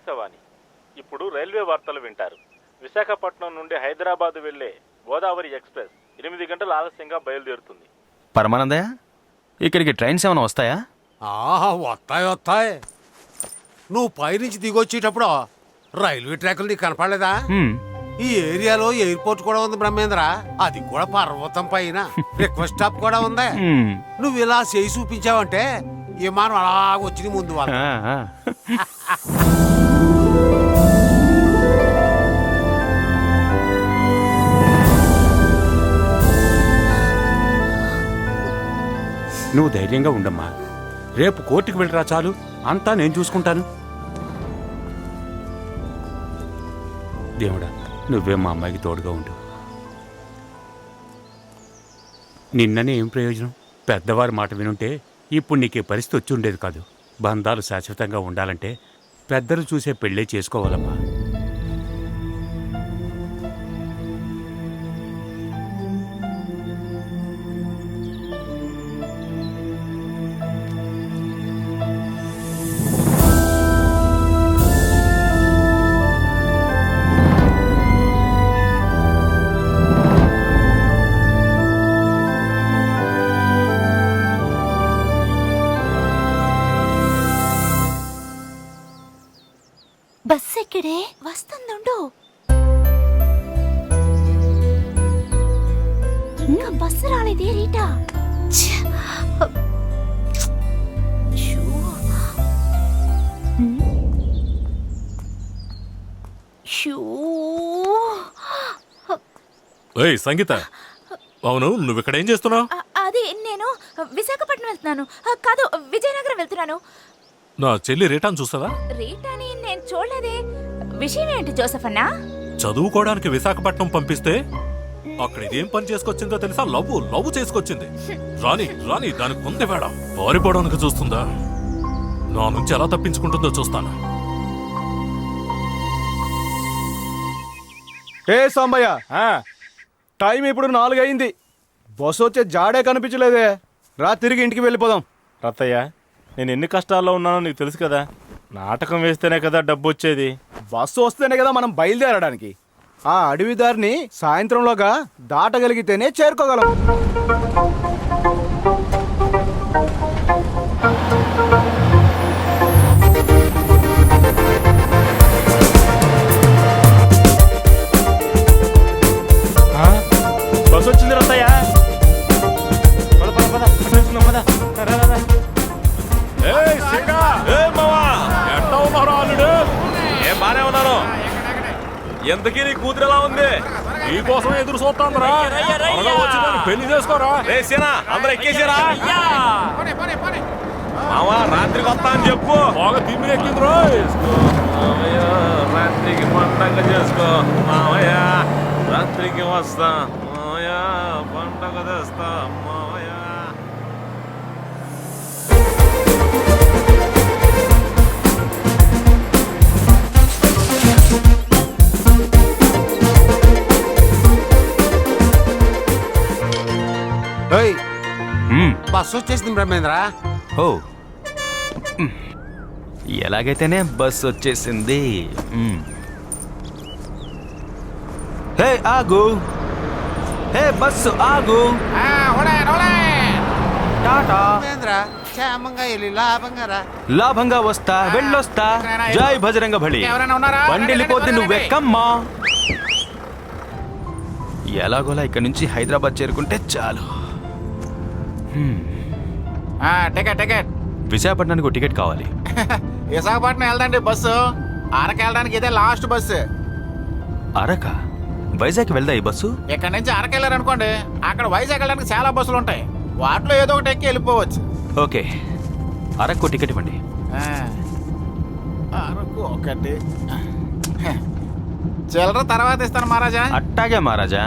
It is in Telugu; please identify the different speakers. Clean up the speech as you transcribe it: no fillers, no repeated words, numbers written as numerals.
Speaker 1: ఆకాశవాణి. ఇప్పుడు రైల్వే వార్తలు వింటారు. విశాఖపట్నం నుండి హైదరాబాద్ వెళ్లే గోదావరి ఎక్స్ప్రెస్ 8 గంటలు ఆలస్యంగా బయలుదేరుతుంది.
Speaker 2: పరమానందయ్య, ఇక్కడికి ట్రైన్స్ ఏమైనా వస్తాయా?
Speaker 3: వస్తాయి. నువ్వు పైనుంచి దిగొచ్చేటప్పుడు రైల్వే ట్రాకులు నీకు కనపడలేదా? ఈ ఏరియాలో ఎయిర్పోర్ట్ కూడా ఉంది బ్రహ్మేంద్ర. అది కూడా పర్వతం పైన. రిక్వెస్ట్ స్టాప్ కూడా ఉంది. నువ్వు ఇలా చేయి చూపించావంటే విమానం అలా వచ్చి ముందు వాళ్ళు.
Speaker 4: నువ్వు ధైర్యంగా ఉండమ్మా. రేపు కోర్టుకు వెళ్ళరా చాలు, అంతా నేను చూసుకుంటాను. దేవుడా, నువ్వే మా అమ్మాయికి తోడుగా ఉండు. నిన్ననే ఏం ప్రయోజనం? పెద్దవారి మాట వినుంటే ఇప్పుడు నీకే పరిస్థితి వచ్చి ఉండేది కాదు. బంధాలు శాశ్వతంగా ఉండాలంటే పెద్దలు చూసే పెళ్ళే చేసుకోవాలమ్మా.
Speaker 5: బస్సు ఎక్కడే వస్తుందుండు. ఇంకా బస్సు రాలేదే రీటా.
Speaker 6: ఏయ్ సంగీత, అవును నువ్విక్కడేం చేస్తున్నావు?
Speaker 5: అది నేను విశాఖపట్నం వెళ్తున్నాను. కాదు, విజయనగరం వెళ్తున్నాను.
Speaker 6: నా చెల్లి రీటాను చూసావా?
Speaker 5: రీటాని నేను చూడలేదే. విషయం ఏంటి జోసఫ్ అన్నా?
Speaker 6: చదువుకోవడానికి విశాఖపట్నం పంపిస్తే అక్కడ ఇదేం పని చేసుకొచ్చిందో తెలుసా? లవ్ చేసుకొచ్చింది. రాని దానికి ముందే వేడ పారిపోవడానికి చూస్తుందా? నా నుంచి ఎలా తప్పించుకుంటుందో చూస్తాను.
Speaker 7: ఏ సాంబయ్య, టైం ఇప్పుడు 4 అయింది. బస్సు వచ్చే జాడే కనిపించలేదే. రా, తిరిగి ఇంటికి వెళ్ళిపోదాం.
Speaker 1: రత్తయ్య, నేను ఎన్ని కష్టాల్లో ఉన్నానో నీకు తెలుసు కదా. నాటకం వేస్తేనే కదా డబ్బు వచ్చేది.
Speaker 7: బస్సు వస్తేనే కదా మనం బయలుదేరడానికి. ఆ అడవి దారిని సాయంత్రంలోగా దాటగలిగితేనే చేరుకోగలం.
Speaker 1: బస్సు వచ్చింది రత్తయ్య.
Speaker 6: బానే ఉన్నాను. ఎంతకీ నీ కూతురు ఎలా ఉంది? నీ కోసం ఎదురు చూస్తాందిరా. పెళ్లి చేసుకోరా.
Speaker 1: అందరూ ఎక్కేసారా? మావా, రాత్రికి వస్తా అని చెప్పు.
Speaker 6: బాగా తిమ్మిరి ఎక్కింది రో.
Speaker 1: రాత్రికి పండగ చేసుకో మావయ్య. రాత్రికి వస్తా మావయ్య, పండగ తెస్తా మావయ్య.
Speaker 3: బస్సు వచ్చేసింది బ్రహ్మేంద్ర.
Speaker 2: ఓ, ఎలాగైతేనే బస్సు వచ్చేసింది. హే ఆగు, హే బస్సు ఆగు. టాటా.
Speaker 3: బ్రహ్మేంద్ర, క్షేమంగా వెళ్ళి లాభంగా రా.
Speaker 2: లాభంగా వస్తా, వెళ్ళొస్తా. జై భజరంగ బలి. బండిలిపోద్ది, నువ్వెక్కమ్మా. ఎలాగోలా ఇక్కడి నుంచి హైదరాబాద్ చేరుకుంటే చాలు.
Speaker 8: టికెట్
Speaker 2: విశాఖపట్నానికి ఒక టికెట్ కావాలి.
Speaker 8: విశాఖపట్నం వెళ్దండి బస్సు. అరకు వెళ్ళడానికి ఇదే లాస్ట్ బస్సు.
Speaker 2: అరక? వైజాగ్ వెళ్దా ఈ బస్సు?
Speaker 8: ఇక్కడ నుంచి అరకు వెళ్ళారనుకోండి, అక్కడ వైజాగ్ వెళ్ళడానికి చాలా బస్సులు ఉంటాయి. వాటిలో ఏదో ఒకటి ఎక్కి వెళ్ళిపోవచ్చు.
Speaker 2: ఓకే, అరకు టికెట్ ఇవ్వండి.
Speaker 8: అరకు ఒకటి, చిల్లర తర్వాత ఇస్తాను మహారాజా.
Speaker 2: అట్టాగే మహారాజా.